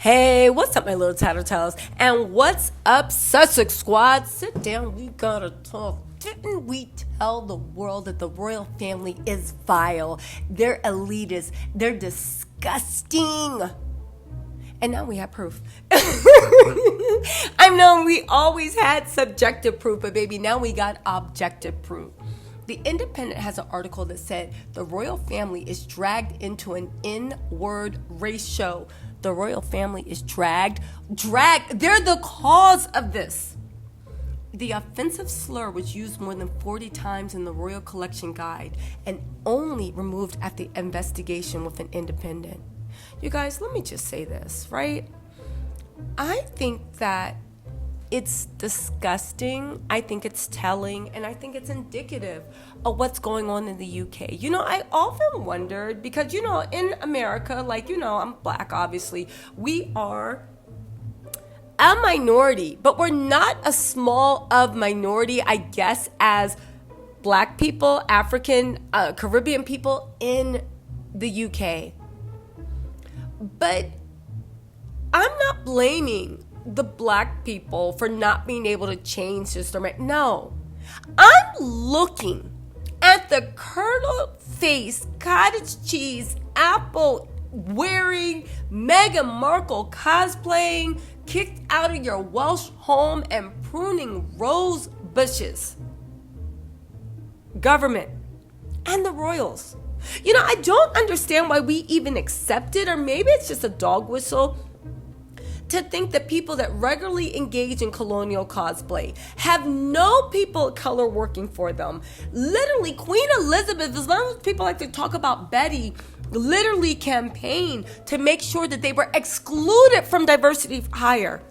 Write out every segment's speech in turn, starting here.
Hey, what's up, my little tattletales? And what's up, Sussex Squad? Sit down, we gotta talk. Didn't we tell the world that the royal family is vile? They're elitist. They're disgusting. And now we have proof. I know we always had subjective proof, but baby, now we got objective proof. The Independent has an article that said the royal family is dragged into an N-word race show. The royal family is dragged. They're the cause of this. The offensive slur was used more than 40 times in the Royal Collection Guide and only removed after investigation with an Independent. You guys, let me just say this, right? I think that it's disgusting, I think it's telling, and I think it's indicative of what's going on in the UK. You know, I often wondered, because, you know, in America, like, you know, I'm black, obviously. We are a minority, but we're not a small of minority, I guess, as black people, African, Caribbean people in the UK. But I'm not blaming the black people for not being able to change this. No, I'm looking at the curdled face, cottage cheese, apple wearing, Meghan Markle cosplaying, kicked out of your Welsh home and pruning rose bushes. Government and the royals. You know, I don't understand why we even accept it, or maybe it's just a dog whistle to think that people that regularly engage in colonial cosplay have no people of color working for them. Literally, Queen Elizabeth, as long as people like to talk about Betty, literally campaigned to make sure that they were excluded from diversity hire.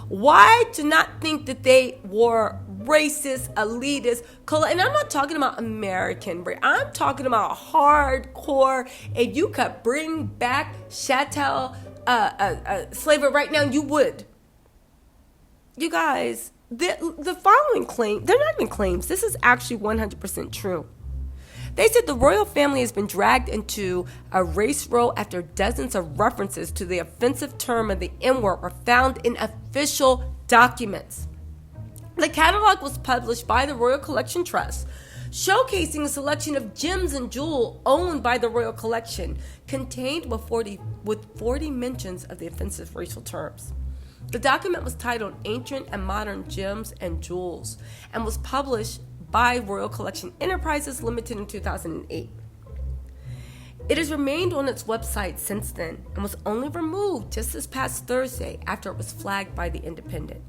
Why to not think that they were racist, elitist, and I'm not talking about American, I'm talking about hardcore. If you could bring back chattel slavery right now, you would. You guys, the following claim, they're not even claims, this is actually 100% true. They said the royal family has been dragged into a race row after dozens of references to the offensive term of the N-word were found in official documents. The catalog was published by the Royal Collection Trust, showcasing a selection of gems and jewels owned by the Royal Collection, contained with 40 mentions of the offensive racial terms. The document was titled Ancient and Modern Gems and Jewels and was published by Royal Collection Enterprises Limited in 2008. It has remained on its website since then and was only removed just this past Thursday after it was flagged by the Independent.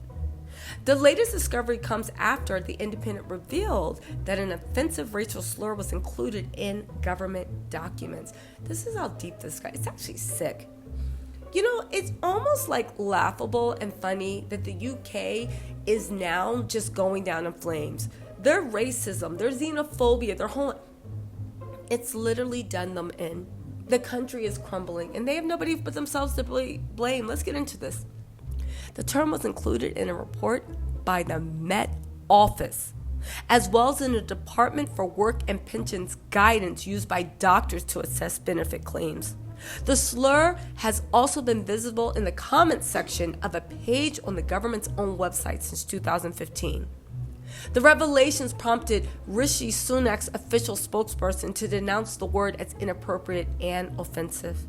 The latest discovery comes after the Independent revealed that an offensive racial slur was included in government documents. This is how deep this guy is. It's actually sick. You know, it's almost like laughable and funny that the UK is now just going down in flames. Their racism, their xenophobia, their whole... It's literally done them in. The country is crumbling, and they have nobody but themselves to blame. Let's get into this. The term was included in a report by the Met Office, as well as in the Department for Work and Pensions guidance used by doctors to assess benefit claims. The slur has also been visible in the comments section of a page on the government's own website since 2015. The revelations prompted Rishi Sunak's official spokesperson to denounce the word as inappropriate and offensive.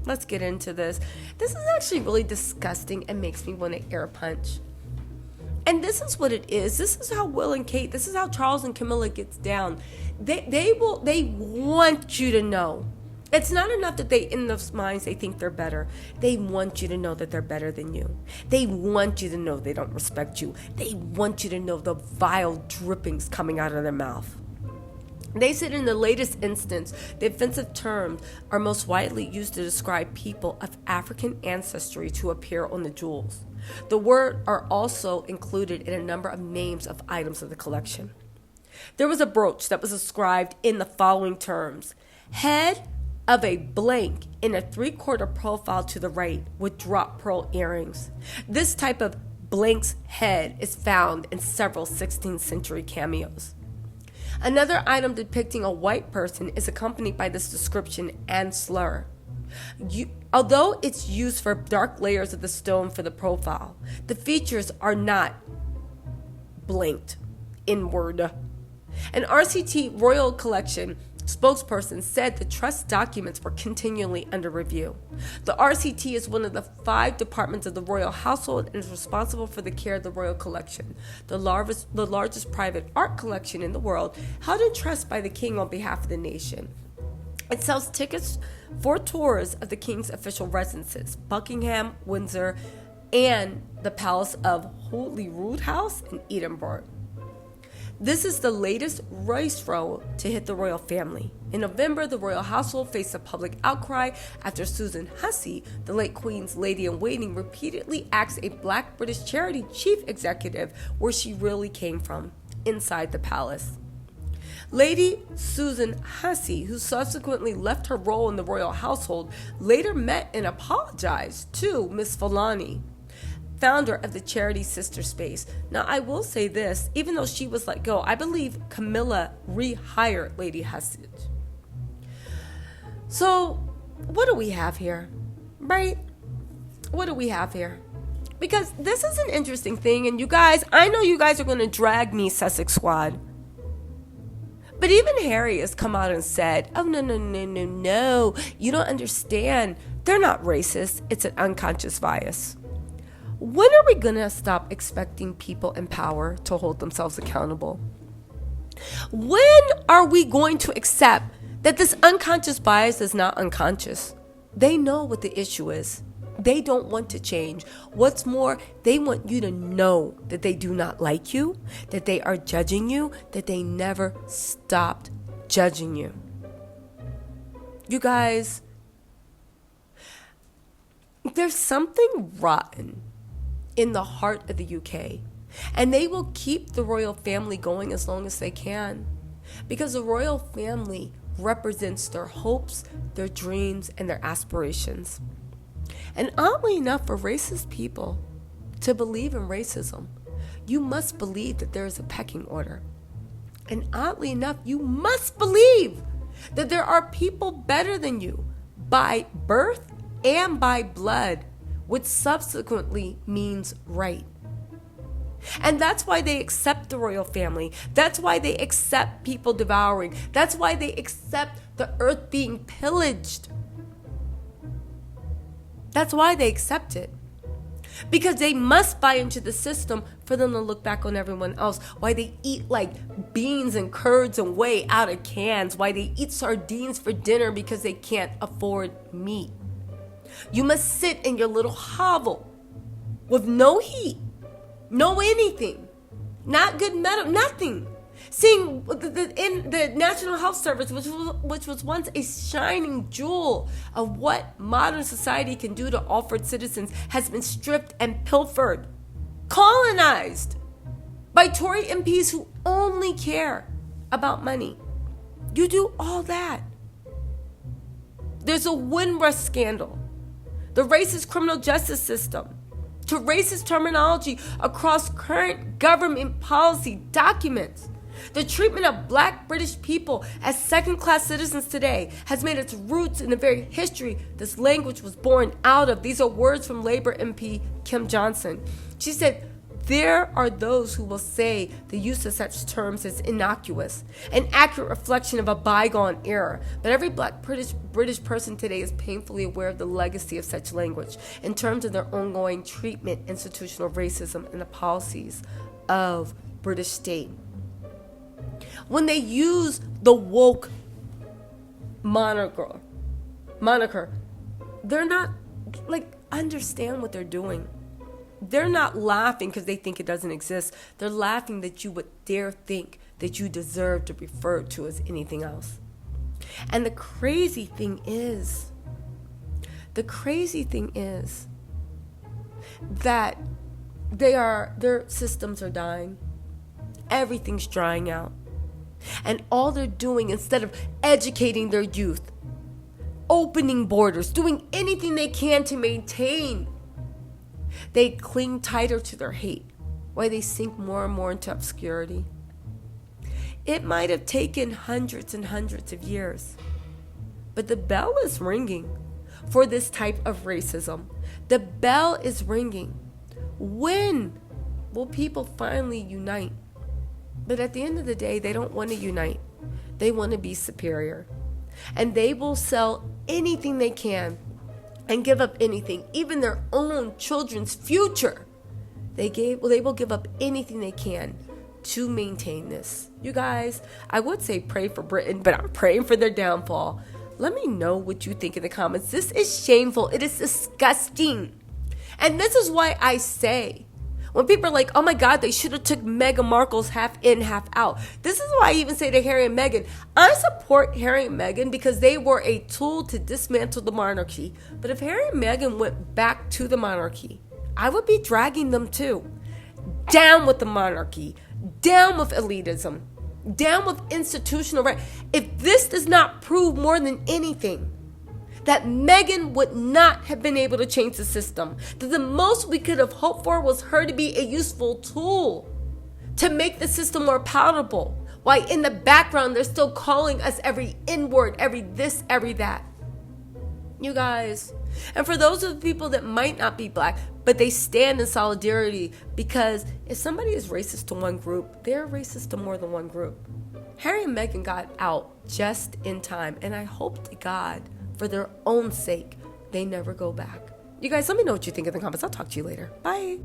Let's get into this. This is actually really disgusting and makes me want to air punch. And this is what it is. This is how Will and Kate, this is how Charles and Camilla gets down. They want you to know. It's not enough that they, in their minds, they think they're better. They want you to know that they're better than you. They want you to know they don't respect you. They want you to know the vile drippings coming out of their mouth. They said in the latest instance, the offensive terms are most widely used to describe people of African ancestry to appear on the jewels. The word are also included in a number of names of items of the collection. There was a brooch that was described in the following terms: head of a blank in a 3/4 profile to the right with drop pearl earrings. This type of blank's head is found in several 16th century cameos. Another item depicting a white person is accompanied by this description and slur. Although it's used for dark layers of the stone for the profile, the features are not blinked inward. An RCT Royal Collection spokesperson said the trust documents were continually under review. The RCT is one of the 5 departments of the royal household and is responsible for the care of the royal collection, the largest private art collection in the world, held in trust by the king on behalf of the nation. It sells tickets for tours of the king's official residences, Buckingham, Windsor, and the Palace of Holyrood House in Edinburgh. This is the latest row to hit the royal family. In November, the royal household faced a public outcry after Susan Hussey, the late Queen's lady-in-waiting, repeatedly asked a Black British charity chief executive where she really came from, inside the palace. Lady Susan Hussey, who subsequently left her role in the royal household, later met and apologized to Miss Fulani, founder of the charity Sister Space. Now, I will say this, even though she was let go, I believe Camilla rehired Lady Hussey. So, what do we have here? Right? What do we have here? Because this is an interesting thing, and you guys, I know you guys are going to drag me, Sussex Squad. But even Harry has come out and said, oh, no, you don't understand. They're not racist. It's an unconscious bias. When are we going to stop expecting people in power to hold themselves accountable? When are we going to accept that this unconscious bias is not unconscious? They know what the issue is. They don't want to change. What's more, they want you to know that they do not like you, that they are judging you, that they never stopped judging you. You guys, there's something rotten in the heart of the UK, and they will keep the royal family going as long as they can, because the royal family represents their hopes, their dreams, and their aspirations. And oddly enough, for racist people to believe in racism, you must believe that there is a pecking order. And oddly enough, you must believe that there are people better than you by birth and by blood, which subsequently means right. And that's why they accept the royal family. That's why they accept people devouring. That's why they accept the earth being pillaged. That's why they accept it. Because they must buy into the system for them to look back on everyone else. Why they eat like beans and curds and whey out of cans. Why they eat sardines for dinner because they can't afford meat. You must sit in your little hovel with no heat, no anything, not good medical, nothing. Seeing in the National Health Service, which was once a shining jewel of what modern society can do to offer its citizens, has been stripped and pilfered, colonized by Tory MPs who only care about money. You do all that. There's a Windrush scandal, the racist criminal justice system, to racist terminology across current government policy documents. The treatment of Black British people as second-class citizens today has made its roots in the very history this language was born out of. These are words from Labour MP Kim Johnson. She said, there are those who will say the use of such terms is innocuous, an accurate reflection of a bygone era. But every Black British person today is painfully aware of the legacy of such language in terms of their ongoing treatment, institutional racism, and the policies of British state. When they use the woke moniker, they're not understand what they're doing. They're not laughing because they think it doesn't exist. They're laughing that you would dare think that you deserve to be referred to as anything else. And the crazy thing is that their systems are dying. Everything's drying out. And all they're doing, instead of educating their youth, opening borders, doing anything they can to maintain, they cling tighter to their hate, while they sink more and more into obscurity. It might have taken hundreds and hundreds of years, but the bell is ringing for this type of racism. The bell is ringing. When will people finally unite? But at the end of the day, they don't want to unite. They want to be superior. And they will sell anything they can and give up anything, even their own children's future. They will give up anything they can to maintain this. You guys, I would say pray for Britain, but I'm praying for their downfall. Let me know what you think in the comments. This is shameful. It is disgusting. And this is why I say, when people are like, oh my God, they should have took Meghan Markle's half in, half out. This is why I even say to Harry and Meghan, I support Harry and Meghan because they were a tool to dismantle the monarchy. But if Harry and Meghan went back to the monarchy, I would be dragging them too. Down with the monarchy. Down with elitism. Down with institutional right. If this does not prove more than anything that Meghan would not have been able to change the system, that the most we could have hoped for was her to be a useful tool to make the system more palatable, while in the background they're still calling us every N-word, every this, every that. You guys, and for those of the people that might not be black, but they stand in solidarity, because if somebody is racist to one group, they're racist to more than one group. Harry and Meghan got out just in time, and I hope to God, for their own sake, they never go back. You guys, let me know what you think in the comments. I'll talk to you later. Bye.